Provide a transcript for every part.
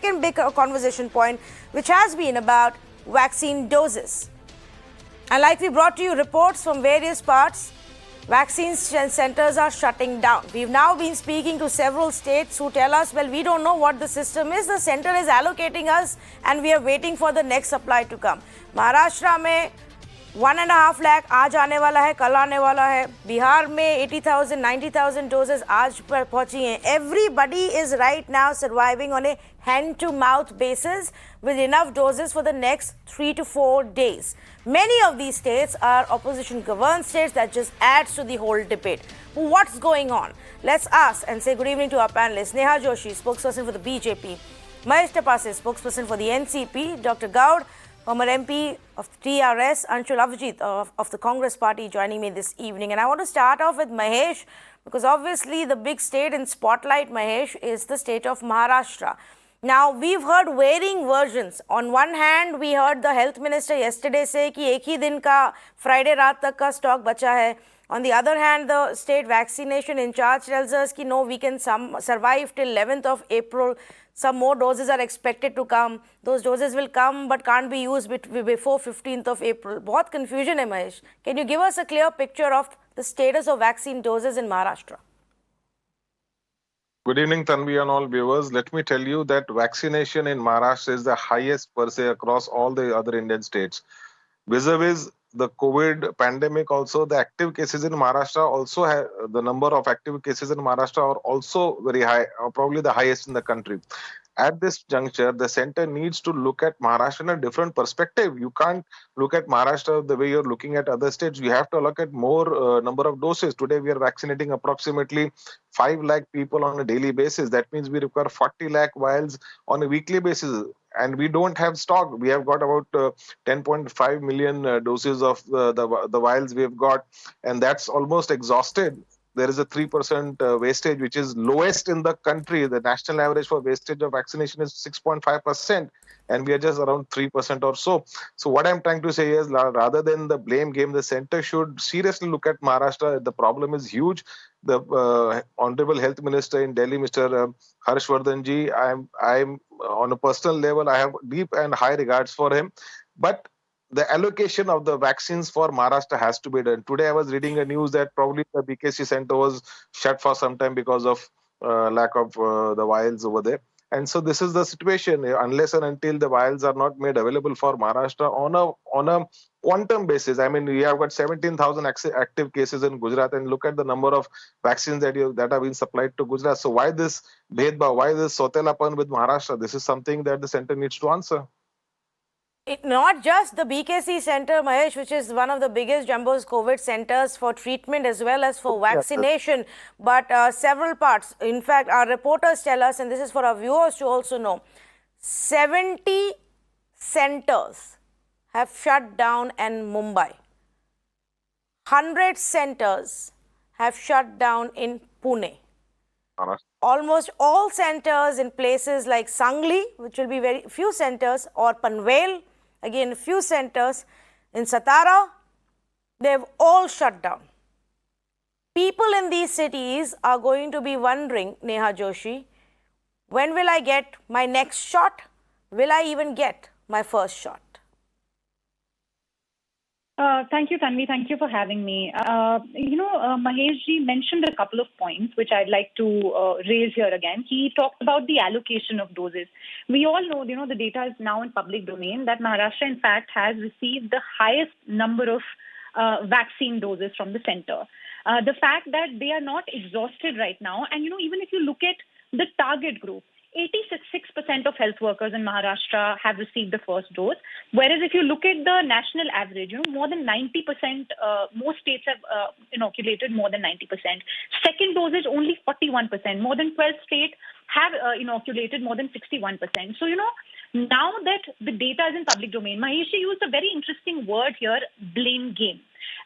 second big conversation point, which has been about vaccine doses. And like we brought to you reports from various parts, vaccine centers are shutting down. We've now been speaking to several states who tell us, well, we don't know what the system is. The center is allocating us and we are waiting for the next supply to come. Maharashtra में 1.5 lakh आज आने वाला है, कल आने वाला है. बिहार में 80,000, 90,000 doses आज पर पहुंची हैं. Everybody is right now surviving on a hand-to-mouth basis with enough doses for the next 3 to 4 days. Many of these states are opposition-governed states. That just adds to the whole debate. What's going on? Let's ask and say good evening to our panelists. Neha Joshi, spokesperson for the BJP. Mahesh Tapase, spokesperson for the NCP. Dr. Gaud, former MP of TRS, Anshul Avjit of the Congress Party joining me this evening. And I want to start off with Mahesh because obviously the big state in spotlight, Mahesh, is the state of Maharashtra. Now, we've heard varying versions. On one hand, we heard the health minister yesterday say कि एक ही दिन का Friday रात तक का stock बचा है. On the other hand, the state vaccination in charge tells us कि no, we can survive till 11th of April. Some more doses are expected to come. Those doses will come but can't be used before 15th of April. बहुत confusion है, Mahesh. Can you give us a clear picture of the status of vaccine doses in Maharashtra? Good evening, Tanvi and all viewers. Let me tell you that vaccination in Maharashtra is the highest per se across all the other Indian states. Vis-a-vis the COVID pandemic also, the active cases in Maharashtra also have, the number of active cases in Maharashtra are also very high, probably the highest in the country. At this juncture, the center needs to look at Maharashtra in a different perspective. You can't look at Maharashtra the way you're looking at other states. You have to look at more number of doses. Today, we are vaccinating approximately 5 lakh people on a daily basis. That means we require 40 lakh vials on a weekly basis. And we don't have stock. We have got about 10.5 million doses of the vials we have got. And that's almost exhausted. There is a 3% wastage, which is lowest in the country. The national average for wastage of vaccination is 6.5%, and we are just around 3% or so. So what I'm trying to say is, rather than the blame game, the center should seriously look at Maharashtra. The problem is huge. The Honorable Health Minister in Delhi, Mr. Harshvardhan ji, I'm on a personal level, I have deep and high regards for him. But the allocation of the vaccines for Maharashtra has to be done. Today, I was reading a news that probably the BKC center was shut for some time because of lack of the vials over there. And so this is the situation. Unless and until the vials are not made available for Maharashtra on a quantum basis. I mean, we have got 17,000 active cases in Gujarat, and look at the number of vaccines that have been supplied to Gujarat. So why this bhedbhav? Why this sotelapan with Maharashtra? This is something that the center needs to answer. Not just the BKC center, Mahesh, which is one of the biggest jumbo's COVID centers for treatment as well as for vaccination, but several parts. In fact, our reporters tell us, and this is for our viewers to also know, 70 centers have shut down in Mumbai. 100 centers have shut down in Pune. Almost all centers in places like Sangli, which will be very few centers, or Panvel, again few centers, in Satara, they've all shut down. People in these cities are going to be wondering, Neha Joshi, when will I get my next shot? Will I even get my first shot? Thank you, Tanvi. Thank you for having me. Mahesh ji mentioned a couple of points which I'd like to raise here again. He talked about the allocation of doses. We all know, the data is now in public domain that Maharashtra, in fact, has received the highest number of vaccine doses from the center. The fact that they are not exhausted right now, and, even if you look at the target group, 86% of health workers in Maharashtra have received the first dose. Whereas if you look at the national average, more than 90%, most states have inoculated more than 90%. Second dosage, only 41%. More than 12 states have inoculated more than 61%. So, now that the data is in public domain, Mahesh used a very interesting word here, blame game.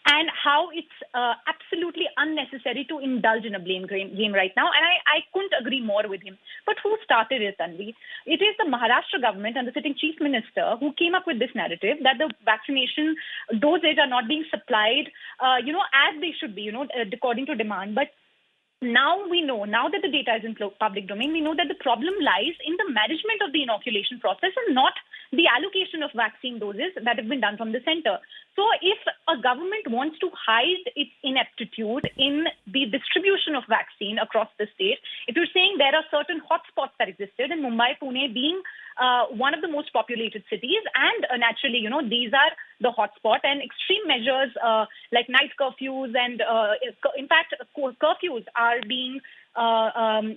And how it's absolutely unnecessary to indulge in a blame game right now. And I couldn't agree more with him. But who started it, Tanvi? It is the Maharashtra government and the sitting chief minister who came up with this narrative that the vaccination dosage are not being supplied, as they should be, according to demand. But Now we know, now that the data is in public domain, we know that the problem lies in the management of the inoculation process and not the allocation of vaccine doses that have been done from the center. So if a government wants to hide its ineptitude in the distribution of vaccine across the state, if you're saying there are certain hotspots that existed, in Mumbai, Pune being one of the most populated cities, and naturally, these are the hotspot, and extreme measures like night curfews and, in fact, curfews are being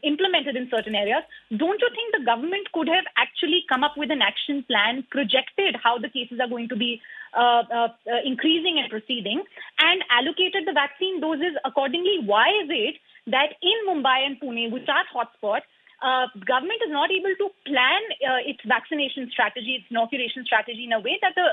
implemented in certain areas. Don't you think the government could have actually come up with an action plan, projected how the cases are going to be increasing and proceeding, and allocated the vaccine doses accordingly? Why is it that in Mumbai and Pune, which are hotspots, government is not able to plan its vaccination strategy, its inoculation strategy in a way that the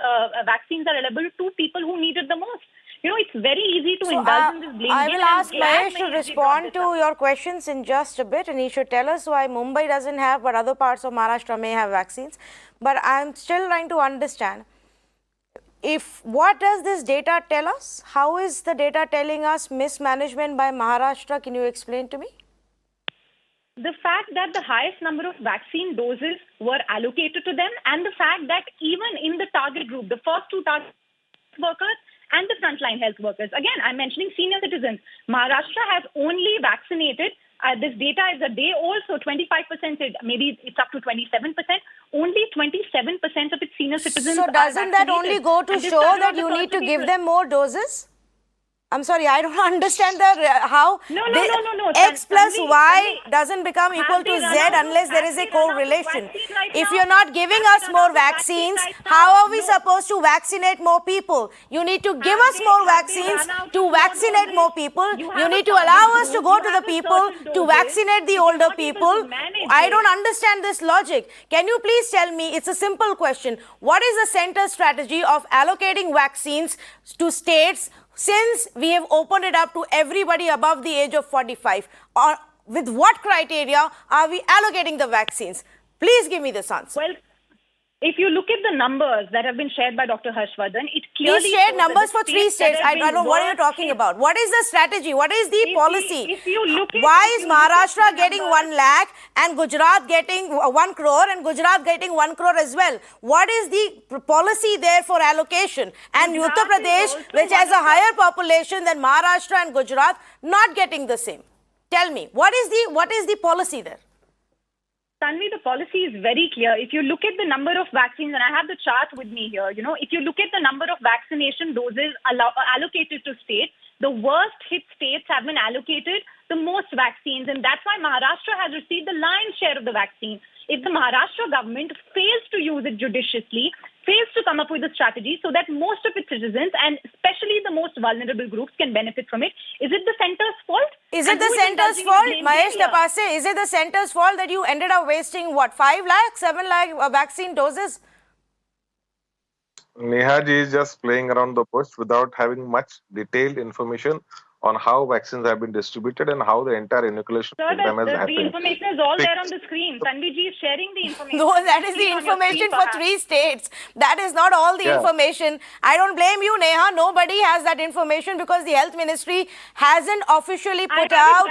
vaccines are available to people who need it the most? It's very easy to indulge in this blame game. I will ask Mahesh to respond to your questions in just a bit, and he should tell us why Mumbai doesn't have, but other parts of Maharashtra may have vaccines. But I'm still trying to understand, what does this data tell us? How is the data telling us mismanagement by Maharashtra? Can you explain to me? The fact that the highest number of vaccine doses were allocated to them, and the fact that even in the target group, the first two target workers and the frontline health workers, again, I'm mentioning senior citizens, Maharashtra has only vaccinated, this data is a day old, so 25%, maybe it's up to 27%, only 27% of its senior citizens So doesn't that only go to show that you need to give them more doses? I'm sorry, I don't understand how No. X plus Y doesn't become equal to Z unless there is a correlation. If you're not giving us more vaccines, how are we supposed to vaccinate more people? You need to give us more vaccines to vaccinate more people. You need to allow us to go to the people to vaccinate the older people. I don't understand this logic. Can you please tell me, it's a simple question, what is the center's strategy of allocating vaccines to states since we have opened it up to everybody above the age of 45? Or with what criteria are we allocating the vaccines? Please give me this answer. Well, if you look at the numbers that have been shared by Dr. Harshvardhan, it clearly He shared numbers for 3 states. I don't know what you're talking about. What is the strategy? What is the policy? Why is Maharashtra getting 1 lakh and Gujarat getting 1 crore and Gujarat getting 1 crore as well? What is the policy there for allocation? And Uttar Pradesh, which has a higher population than Maharashtra and Gujarat, not getting the same. Tell me, what is the policy there? Tanvi, the policy is very clear. If you look at the number of vaccines, and I have the chart with me here, if you look at the number of vaccination doses allocated to states, the worst hit states have been allocated the most vaccines, and that's why Maharashtra has received the lion's share of the vaccine. If the Maharashtra government fails to use it judiciously, fails to come up with a strategy so that most of its citizens, and especially the most vulnerable groups, can benefit from it, is it the centre's fault? Is it the centre's fault, Mahesh Tapase? Is it the centre's fault that you ended up wasting, 5 lakh, 7 lakh vaccine doses? Neha ji is just playing around the bush without having much detailed information on how vaccines have been distributed and how the entire inoculation program has happened. The information is all there on the screen. Tanvi ji is sharing the information. No, that is the information for 3 states. That is not all the information. I don't blame you, Neha. Nobody has that information because the Health Ministry hasn't officially put out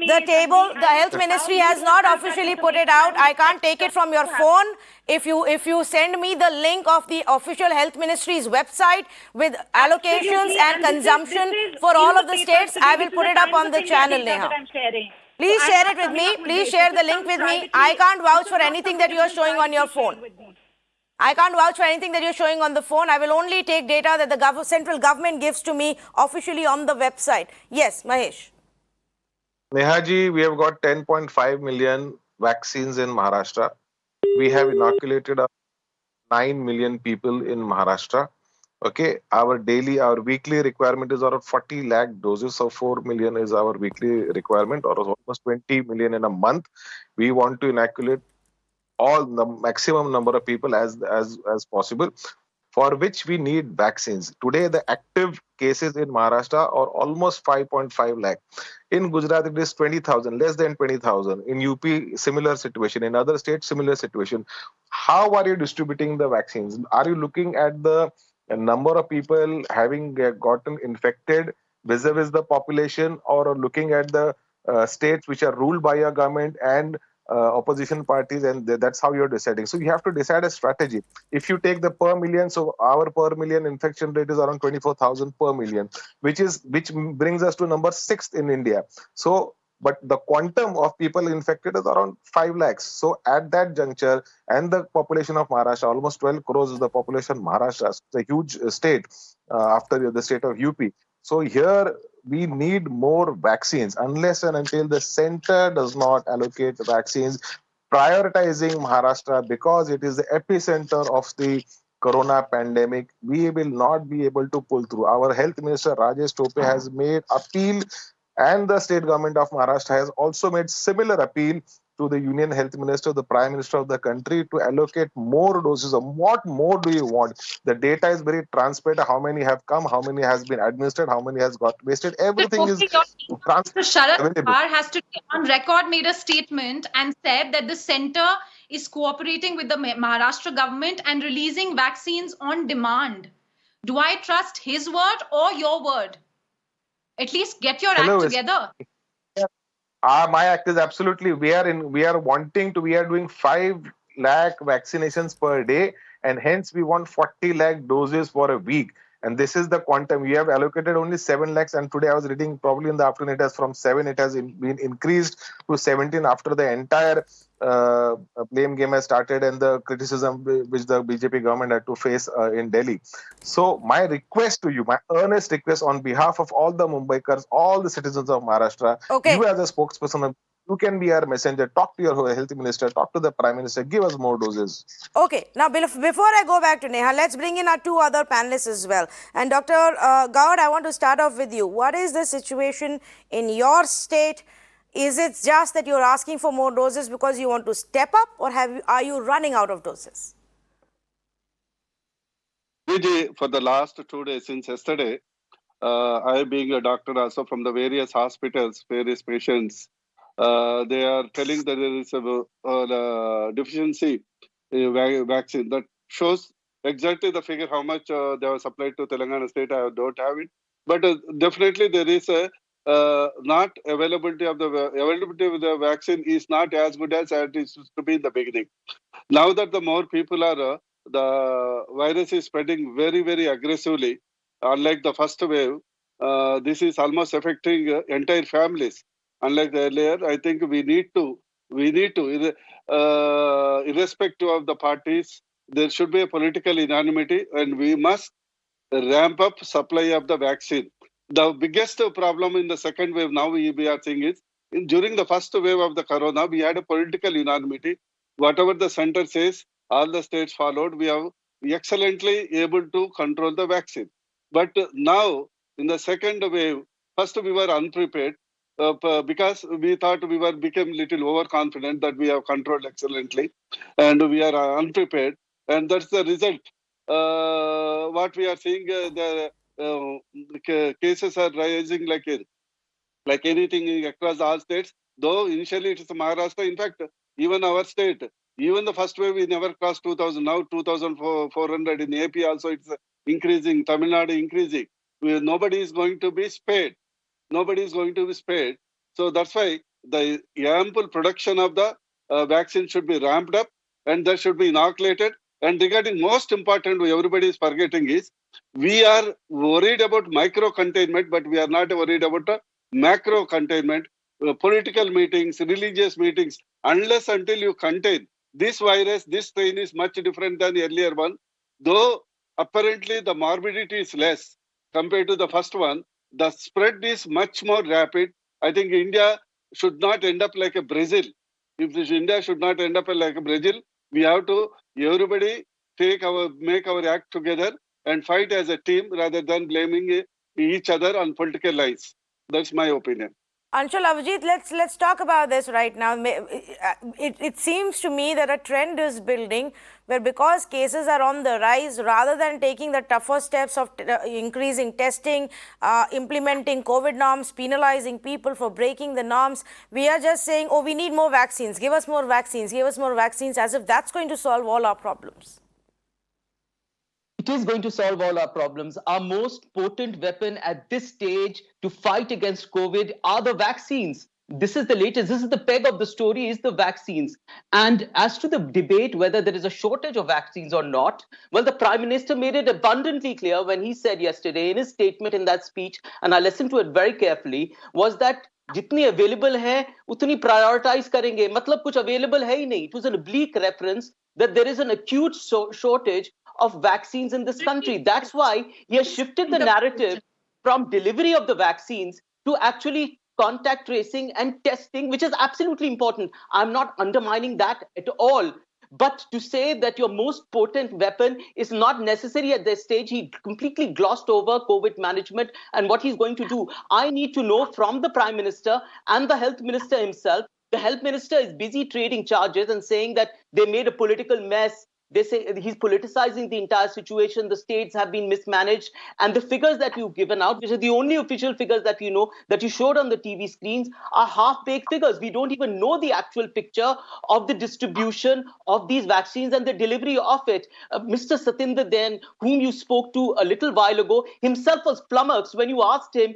the table. The Health Ministry has not officially put it out. I can't take it from your phone. If you send me the link of the official Health Ministry's website with allocations and consumption for all of the states, I will put it up on the channel, Neha. Please share it with me. Please share the link with me. I can't vouch for anything that you are showing on your phone. I can't vouch for anything that you're showing on the phone. I will only take data that the central government gives to me officially on the website. Yes, Mahesh. Neha ji, we have got 10.5 million vaccines in Maharashtra. We have inoculated 9 million people in Maharashtra. Okay, our weekly requirement is around 40 lakh doses. So 4 million is our weekly requirement, or almost 20 million in a month. We want to inoculate all the maximum number of people as possible, for which we need vaccines. Today, the active cases in Maharashtra are almost 5.5 lakh. In Gujarat, it is 20,000, less than 20,000. In UP, similar situation. In other states, similar situation. How are you distributing the vaccines? Are you looking at the number of people having gotten infected vis-a-vis the population, or looking at the states which are ruled by a government and opposition parties, and that's how you're deciding. So you have to decide a strategy. If you take the per million, so our per million infection rate is around 24,000 per million, which brings us to number 6 in India. So but the quantum of people infected is around 5 lakhs. So at that juncture, and the population of Maharashtra, almost 12 crores is the population of Maharashtra. It's a huge state after the state of UP. So here we need more vaccines. Unless and until the center does not allocate vaccines, prioritizing Maharashtra because it is the epicenter of the corona pandemic, we will not be able to pull through. Our health minister Rajesh Tope has made appeal, and the state government of Maharashtra has also made similar appeal to the union health minister, the prime minister of the country, to allocate more doses. What more do you want? The data is very transparent. How many have come? How many has been administered? How many has got wasted? Everything is Mr. Sharad available. Pawar has to on record made a statement and said that the center is cooperating with the Maharashtra government and releasing vaccines on demand. Do I trust his word or your word? At least get your act together. My act is absolutely, we are doing 5 lakh vaccinations per day, and hence we want 40 lakh doses for a week. And this is the quantum. We have allocated only 7 lakhs, and today I was reading, probably in the afternoon, it has from 7, it has been increased to 17 after the entire blame game has started and the criticism which the BJP government had to face in Delhi. So my request to you, my earnest request on behalf of all the Mumbaikars, all the citizens of Maharashtra, you as a spokesperson, you can be our messenger. Talk to your health minister, talk to the prime minister, give us more doses. Okay, now before I go back to Neha, let's bring in our 2 other panelists as well. And Dr. Gaur, I want to start off with you. What is the situation in your state? Is it just that you're asking for more doses because you want to step up, or are you running out of doses? For the last 2 days, since yesterday, I being a doctor also from the various hospitals, various patients, they are telling that there is a deficiency in vaccine. That shows exactly the figure how much they have supplied to Telangana state. I don't have it, but definitely there is a not availability of the vaccine is not as good as it used to be in the beginning. Now that the more people are, the virus is spreading very, very aggressively. Unlike the first wave, this is almost affecting entire families. Unlike the earlier, I think we need to, irrespective of the parties, there should be a political unanimity, and we must ramp up supply of the vaccine. The biggest problem in the second wave now we are seeing is, during the first wave of the corona, we had a political unanimity. Whatever the center says, all the states followed. We are excellently able to control the vaccine. But now, in the second wave, first we were unprepared because we thought we became little overconfident that we have controlled excellently, and we are unprepared. And that's the result. What we are seeing, the cases are rising like anything across all states. Though initially it is Maharashtra, in fact, even our state, even the first wave we never crossed 2,000. Now 2,400 in AP also it's increasing. Tamil Nadu increasing. Nobody is going to be spared. Nobody is going to be spared. So that's why the ample production of the vaccine should be ramped up, and that should be inoculated. And regarding most important, everybody is forgetting is, we are worried about micro containment, but we are not worried about macro containment. Political meetings, religious meetings, unless until you contain this virus, this strain is much different than the earlier one. Though apparently the morbidity is less compared to the first one, the spread is much more rapid. I think India should not end up like a Brazil. If India should not end up like a Brazil, we have to, everybody make our act together and fight as a team rather than blaming each other on political lines. That's my opinion. Anshul, Avijit, let's talk about this right now. It seems to me that a trend is building where, because cases are on the rise, rather than taking the tougher steps of increasing testing, implementing COVID norms, penalizing people for breaking the norms, we are just saying, oh, we need more vaccines, give us more vaccines, give us more vaccines, as if that's going to solve all our problems. It is going to solve all our problems. Our most potent weapon at this stage to fight against COVID are the vaccines. this is the latest, this is the peg of the story, is the vaccines. And as to the debate whether there is a shortage of vaccines or not, well, the Prime Minister made it abundantly clear when he said yesterday in his statement, in that speech, and I listened to it very carefully, was that जितनी available है उतनी prioritize करेंगे, मतलब कुछ available है ही नहीं. It was an oblique reference that there is an acute shortage of vaccines in this country. That's why he has shifted the narrative from delivery of the vaccines to actually contact tracing and testing, which is absolutely important. I'm not undermining that at all. But to say that your most potent weapon is not necessary at this stage, he completely glossed over COVID management and what he's going to do. I need to know from the Prime Minister and the Health Minister himself. The Health Minister is busy trading charges and saying that they made a political mess. They say he's politicizing the entire situation. The states have been mismanaged. And the figures that you've given out, which are the only official figures that you know, that you showed on the TV screens, are half-baked figures. We don't even know the actual picture of the distribution of these vaccines and the delivery of it. Mr. Satinder Then, whom you spoke to a little while ago, himself was flummoxed when you asked him,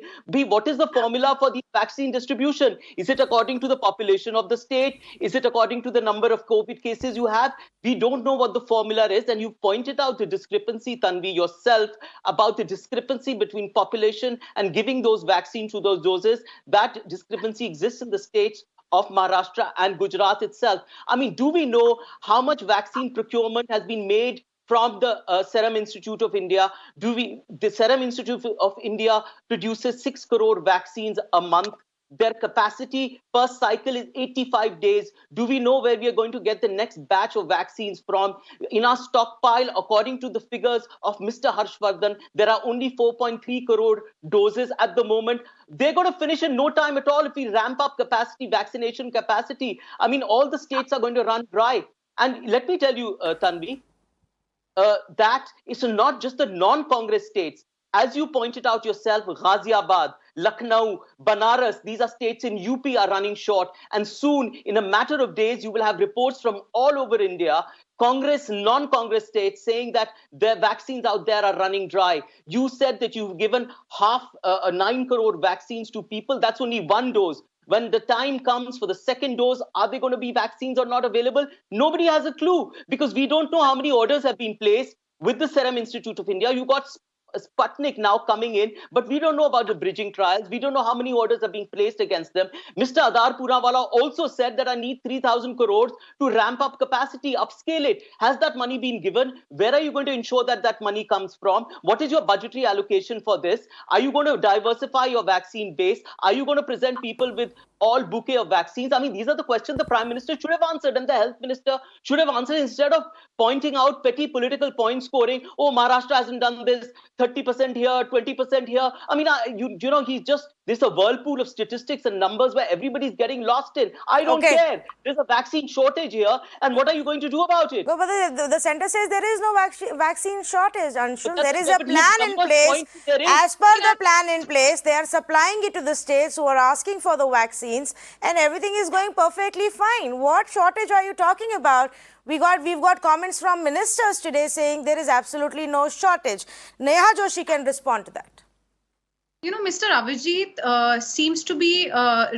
what is the formula for the vaccine distribution? Is it according to the population of the state? Is it according to the number of COVID cases you have? We don't know what the formula is, and you pointed out the discrepancy, Tanvi, yourself, about the discrepancy between population and giving those vaccines to those doses. That discrepancy exists in the states of Maharashtra and Gujarat itself. I mean, do we know how much vaccine procurement has been made from the Serum Institute of India? The Serum Institute of India produces 6 crore vaccines a month. Their capacity per cycle is 85 days. Do we know where we are going to get the next batch of vaccines from? In our stockpile, according to the figures of Mr. Harshvardhan, there are only 4.3 crore doses at the moment. They're going to finish in no time at all if we ramp up capacity, vaccination capacity. I mean, all the states are going to run dry. And let me tell you, Tanvi, that it's not just the non-Congress states. As you pointed out yourself, Ghaziabad, Lucknow, Banaras, these are states in UP are running short. And soon, in a matter of days, you will have reports from all over India, Congress, non-Congress states saying that their vaccines out there are running dry. You said that you've given 9 crore vaccines to people. That's only one dose. When the time comes for the second dose, are there going to be vaccines or not available? Nobody has a clue because we don't know how many orders have been placed with the Serum Institute of India. You got Sputnik now coming in, but we don't know about the bridging trials. We don't know how many orders are being placed against them. Mr. Adar Poonawalla also said that I need 3,000 crores to ramp up capacity, upscale it. Has that money been given? Where are you going to ensure that that money comes from? What is your budgetary allocation for this? Are you going to diversify your vaccine base? Are you going to present people with all bouquet of vaccines? I mean, these are the questions the Prime Minister should have answered and the Health Minister should have answered instead of pointing out petty political point scoring. Oh, Maharashtra hasn't done this, 30% here, 20% here. I mean, you know, there's a whirlpool of statistics and numbers where everybody's getting lost in. I don't care. There's a vaccine shortage here. And what are you going to do about it? No, but the centre says there is no vaccine shortage, Anshul. There is a plan in place. As per the plan in place, they are supplying it to the states who are asking for the vaccines and everything is going perfectly fine. What shortage are you talking about? We've got comments from ministers today saying there is absolutely no shortage. Neha Joshi can respond to that. You know, Mr. Avijit seems to be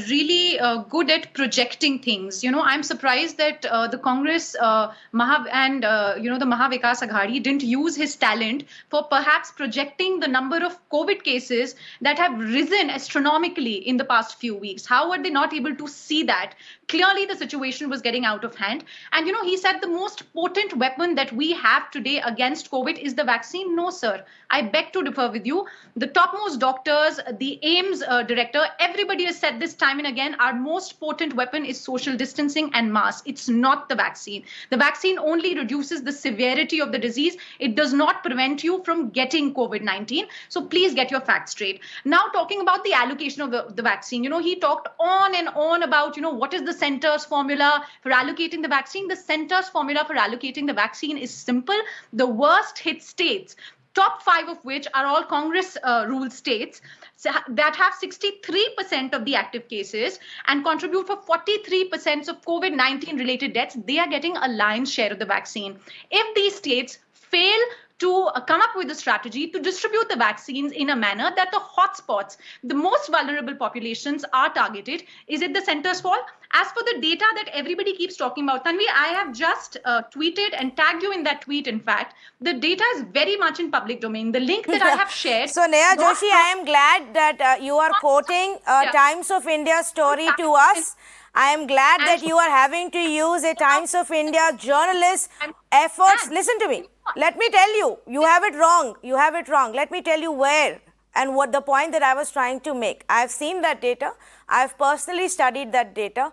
really good at projecting things. You know, I'm surprised that the Congress the Maha Vikas Aghadi didn't use his talent for perhaps projecting the number of COVID cases that have risen astronomically in the past few weeks. How were they not able to see that? Clearly, the situation was getting out of hand. And, you know, he said the most potent weapon that we have today against COVID is the vaccine. No, sir. I beg to differ with you. The topmost doctors, the AIIMS director, everybody has said this time and again, our most potent weapon is social distancing and masks. It's not the vaccine. The vaccine only reduces the severity of the disease. It does not prevent you from getting COVID-19. So please get your facts straight. Now, talking about the allocation of the vaccine, you know, he talked on and on about, you know, what is the center's formula for allocating the vaccine. The center's formula for allocating the vaccine is simple. The worst hit states, top 5 of which are all Congress ruled states that have 63% of the active cases and contribute for 43% of COVID-19 related deaths, they are getting a lion's share of the vaccine. If these states fail to come up with a strategy to distribute the vaccines in a manner that the hotspots, the most vulnerable populations are targeted. Is it the center's fault? As for the data that everybody keeps talking about, Tanvi, I have just tweeted and tagged you in that tweet. In fact, the data is very much in public domain. The link that I have shared. So, Neha Joshi, I am glad that you are quoting Times of India story to us. I am glad that you are having to use a Times of India journalist efforts. Listen to me. Let me tell you, you have it wrong. You have it wrong. Let me tell you where and what the point that I was trying to make. I have seen that data. I have personally studied that data.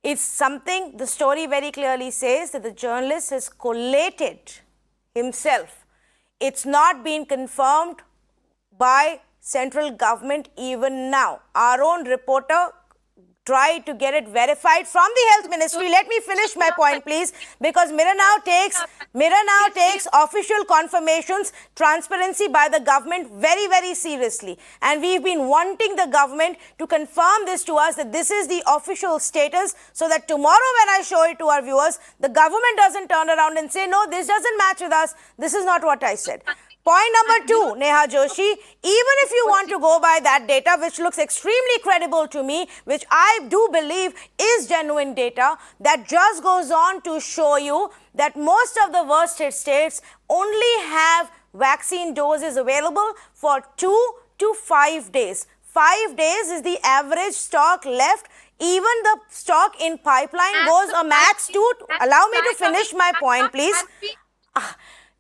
It's something, the story very clearly says that the journalist has collated himself. It's not been confirmed by central government even now. Our own reporter try to get it verified from the health ministry. Let me finish my point, please, because Mirror now takes official confirmations, transparency by the government very, very seriously. And we've been wanting the government to confirm this to us, that this is the official status, so that tomorrow when I show it to our viewers, the government doesn't turn around and say, no, this doesn't match with us. This is not what I said. Point number 2, Neha Joshi, even if you want to go by that data, which looks extremely credible to me, which I do believe is genuine data, that just goes on to show you that most of the worst hit states only have vaccine doses available for 2 to 5 days. 5 days is the average stock left. Even the stock in pipeline goes a max to, allow me to finish my point, please.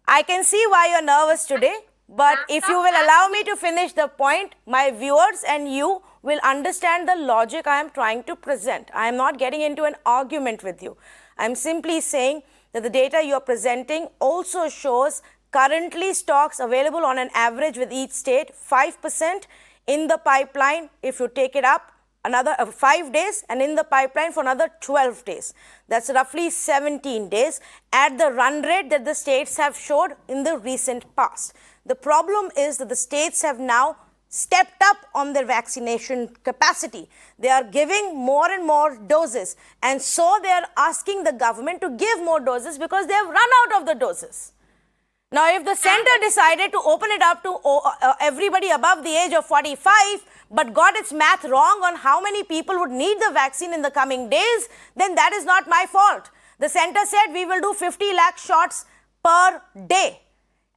I can see why you're nervous today, but if you will allow me to finish the point, my viewers and you will understand the logic I am trying to present. I am not getting into an argument with you. I am simply saying that the data you are presenting also shows currently stocks available on an average with each state, 5% in the pipeline if you take it up, another 5 days, and in the pipeline for another 12 days. That's roughly 17 days at the run rate that the states have showed in the recent past. The problem is that the states have now stepped up on their vaccination capacity. They are giving more and more doses, and so they are asking the government to give more doses because they have run out of the doses. Now, if the center decided to open it up to everybody above the age of 45, but got its math wrong on how many people would need the vaccine in the coming days, then that is not my fault. The center said we will do 50 lakh shots per day.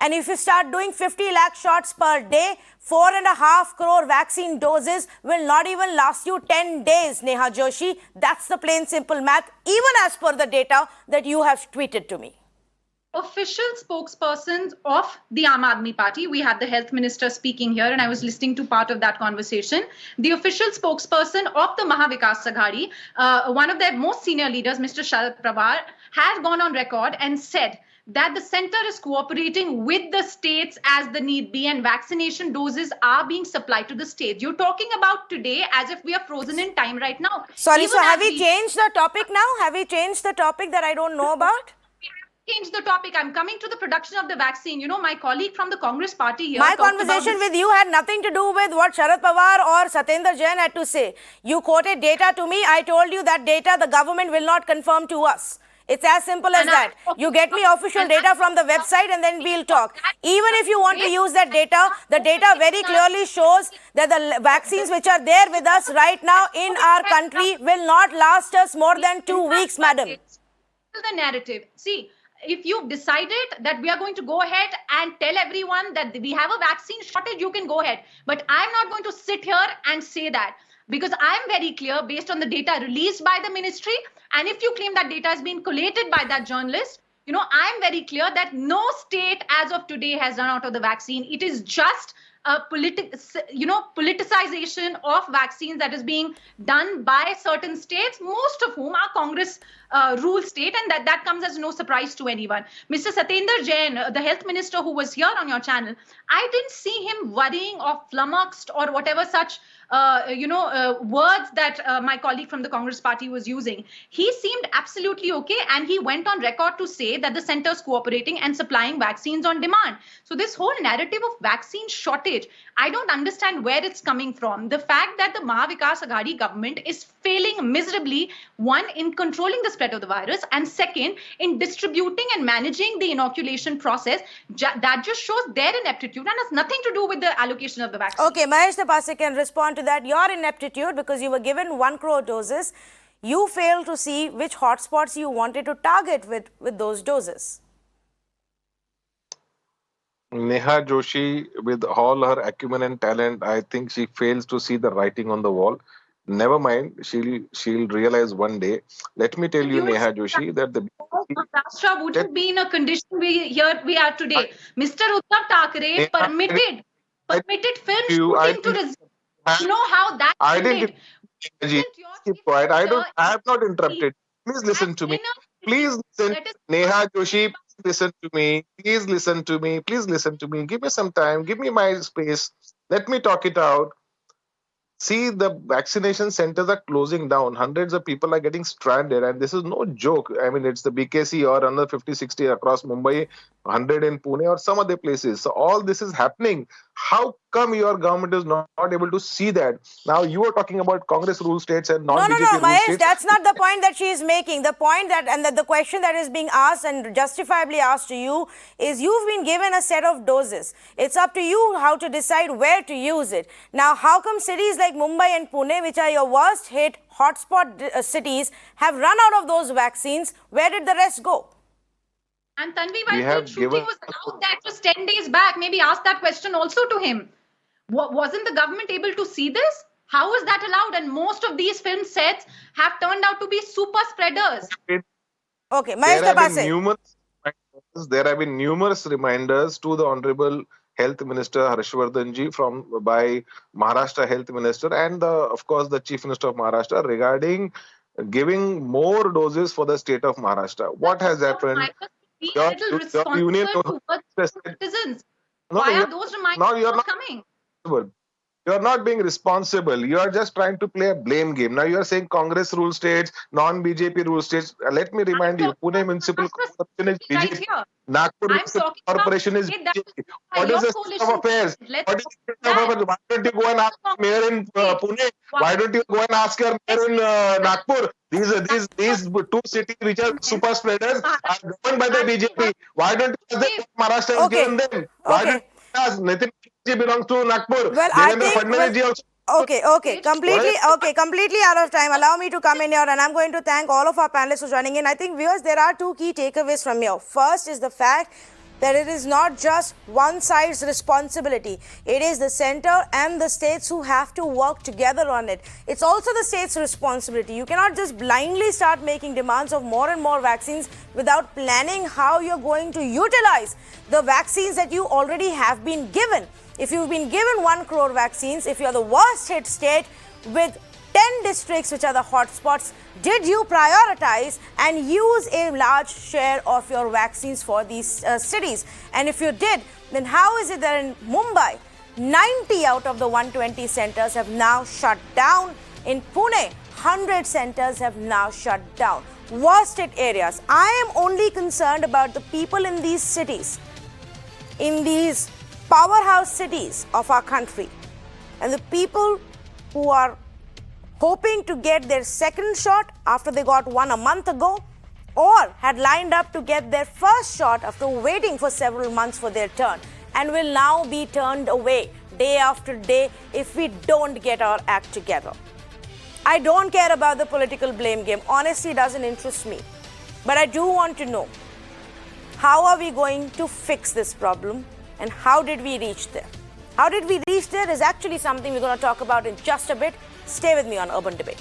And if you start doing 50 lakh shots per day, 4.5 crore vaccine doses will not even last you 10 days, Neha Joshi. That's the plain simple math, even as per the data that you have tweeted to me. Official spokespersons of the Aam Aadmi Party. We had the health minister speaking here and I was listening to part of that conversation. The official spokesperson of the Maha Vikas Aghadi, one of their most senior leaders, Mr. Sharad Pawar, has gone on record and said that the center is cooperating with the states as the need be and vaccination doses are being supplied to the states. You're talking about today as if we are frozen in time right now. Sorry, so have we changed the topic now? Have we changed the topic that I don't know about? Change the topic. I'm coming to the production of the vaccine. You know, my colleague from the Congress party here. My conversation with you had nothing to do with what Sharad Pawar or Satyendra Jain had to say. You quoted data to me. I told you that data the government will not confirm to us. It's as simple as that. You get me official data from the website and then we'll talk. Even if you want to use that data, the data very clearly shows that the vaccines which are there with us right now in our country will not last us more than 2 weeks, madam. The narrative. See, if you've decided that we are going to go ahead and tell everyone that we have a vaccine shortage, you can go ahead. But I'm not going to sit here and say that, because I'm very clear based on the data released by the ministry. And if you claim that data has been collated by that journalist, you know, I'm very clear that no state as of today has run out of the vaccine. It is just a politicization of vaccines that is being done by certain states, most of whom are Congress rule state, and that comes as no surprise to anyone. Mr. Satyendra Jain, the health minister who was here on your channel, I didn't see him worrying or flummoxed or whatever such words that my colleague from the Congress party was using. He seemed absolutely okay, and he went on record to say that the center is cooperating and supplying vaccines on demand. So this whole narrative of vaccine shortage, I don't understand where it's coming from. The fact that the Maha Vikas Aghadi government is failing miserably, one, in controlling the spread of the virus, and second, in distributing and managing the inoculation process. That just shows their ineptitude and has nothing to do with the allocation of the vaccine. Okay, Mahesh Tapase can respond to that. Your ineptitude, because you were given 1 crore doses, you failed to see which hotspots you wanted to target with those doses. Neha Joshi, with all her acumen and talent, I think she fails to see the writing on the wall. Never mind, she'll realize one day. Let me tell you, Neha Joshi, that the Maharashtra wouldn't be in a condition we are today. Mr. Uddhav Thackeray permitted film shooting to resume. You know how that ended. Keep quiet. I have not interrupted. Please listen to me. Please listen, Neha Joshi. Listen to me. Please listen to me. Please listen to me. Give me some time. Give me my space. Let me talk it out. See, the vaccination centers are closing down. Hundreds of people are getting stranded. And this is no joke. I mean, it's the BKC or another 50, 60 across Mumbai, 100 in Pune or some other places. So all this is happening. How come your government is not able to see that? Now, you are talking about Congress rule states and non-BJP No, rule Mahesh, states. that's not the point that she is making. The point that, and that the question that is being asked and justifiably asked to you is, you've been given a set of doses. It's up to you how to decide where to use it. Now, how come cities like Mumbai and Pune, which are your worst hit hotspot cities, have run out of those vaccines? Where did the rest go? And Tanvi, why Shruti was out that just 10 days back, maybe ask that question also to him. Wasn't the government able to see this? How is that allowed? And most of these film sets have turned out to be super spreaders. Okay, Mahesh Tapase. There have been numerous reminders to the Honorable Health Minister Harshvardhan ji by Maharashtra Health Minister and of course the Chief Minister of Maharashtra regarding giving more doses for the state of Maharashtra. What has happened? Be a little responsible towards citizens. Why are those reminders not coming? You are not being responsible. You are just trying to play a blame game. Now you are saying Congress rule states, non-BJP rule states. Let me remind you, Pune Municipal Corporation is BJP. Nagpur Municipal Corporation is BJP. What is the state of affairs? What is the state of affairs? Why don't you go and ask mayor in Pune? Why don't you go and ask your mayor in Nagpur? These two cities which are super spreaders are governed by the BJP. Why don't you ask them what Maharashtra has given them? Why don't you ask Nitin belongs to Nagpur? Well, I think, completely out of time. Allow me to come in here, and I'm going to thank all of our panelists for joining in. I think, viewers, there are two key takeaways from here. First is the fact that it is not just one side's responsibility. It is the center and the states who have to work together on it. It's also the state's responsibility. You cannot just blindly start making demands of more and more vaccines without planning how you're going to utilize the vaccines that you already have been given. If you've been given 1 crore vaccines, if you're the worst hit state with 10 districts which are the hotspots, did you prioritize and use a large share of your vaccines for these cities? And if you did, then how is it that in Mumbai, 90 out of the 120 centers have now shut down? In Pune, 100 centers have now shut down. Worst hit areas. I am only concerned about the people in these cities, in these powerhouse cities of our country, and the people who are hoping to get their second shot after they got one a month ago, or had lined up to get their first shot after waiting for several months for their turn, and will now be turned away day after day if we don't get our act together. I don't care about the political blame game. Honestly, it doesn't interest me. But I do want to know, how are we going to fix this problem, and how did we reach there? How did we reach there is actually something we're going to talk about in just a bit. Stay with me on Urban Debate.